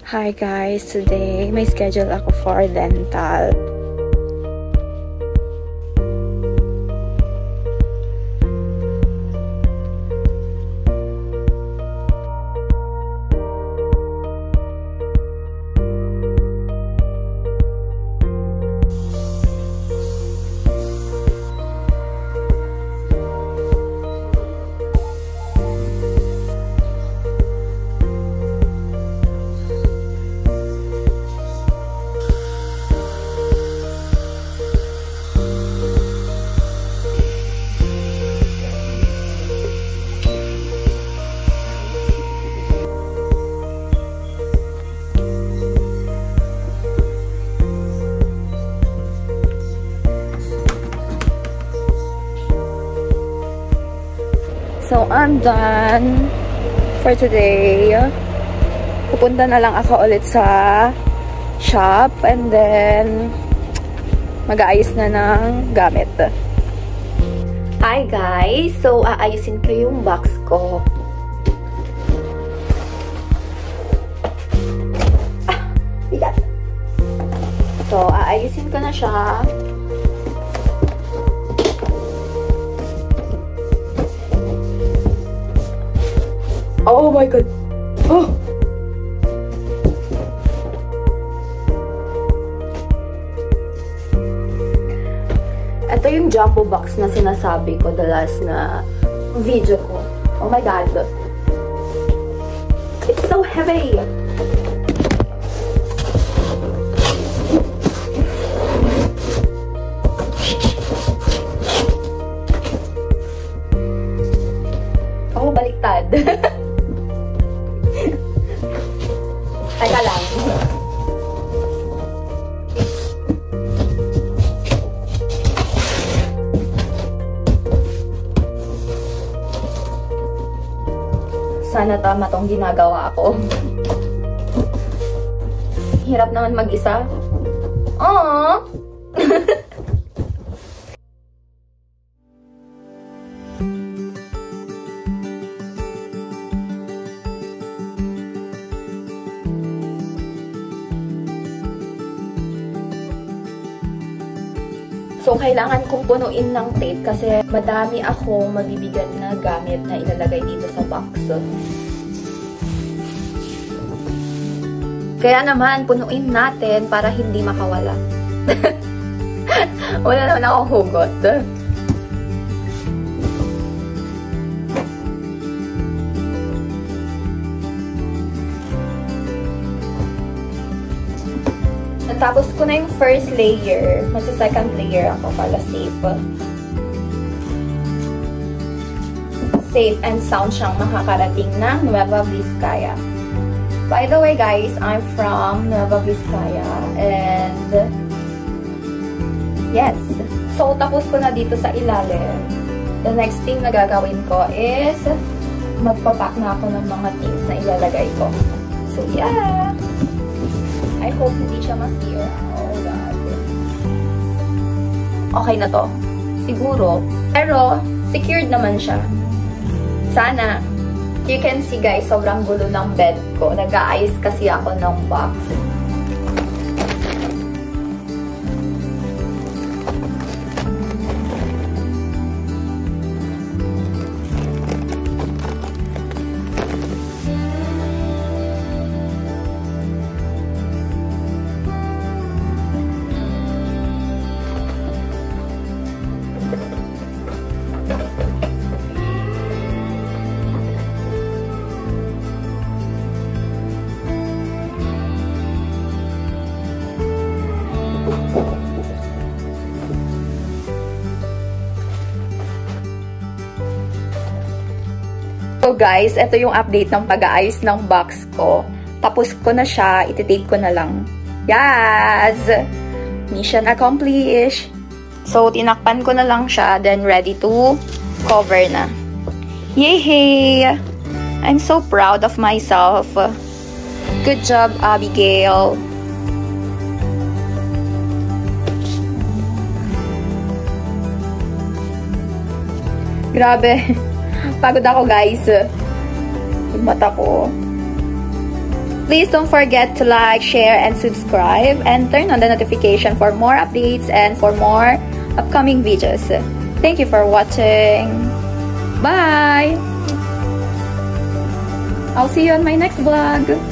Hi guys, today may schedule ako for dental. So, I'm done for today. Pupunta na lang ako ulit sa shop and then mag-aayos na ng gamit. Hi guys! So, aayusin ko yung box ko. Bigat! So, aayusin ko na siya. Oh my god! Oh! Ito yung jumbo box na sinasabi ko the last na video ko. Oh my god! It's so heavy! Oh, baliktad! Teka lang. Sana tama tong ginagawa ko. Hirap naman mag-isa. Aww! So, kailangan kong punuin ng tape kasi madami akong mabibigat na gamit na ilalagay dito sa box. Kaya naman, punuin natin para hindi makawala. Wala naman akong hugot. Tapos ko na yung first layer. Magsa-second layer ako para safe. Safe and sound siyang makakarating ng Nueva Vizcaya. By the way guys, I'm from Nueva Vizcaya. And yes. So, tapos ko na dito sa ilalim. The next thing na gagawin ko is magpapack na ako ng mga things na ilalagay ko. So, yeah! I hope hindi siya masira. Oh, God. Okay na to. Siguro. Pero, secured naman siya. Sana. You can see, guys, sobrang gulo ng bed ko. Nag-aayos kasi ako ng box. So guys, ito yung update ng pag-aayos ng box ko. Tapos ko na siya, iti-tape ko na lang. Yes! Mission accomplished! So, tinakpan ko na lang siya, then ready to cover na. Yay! I'm so proud of myself. Good job, Abigail! Grabe! Pagod ako guys. Yung mata ko. Please don't forget to like, share, and subscribe, and turn on the notification for more updates and for more upcoming videos. Thank you for watching. Bye! I'll see you on my next vlog.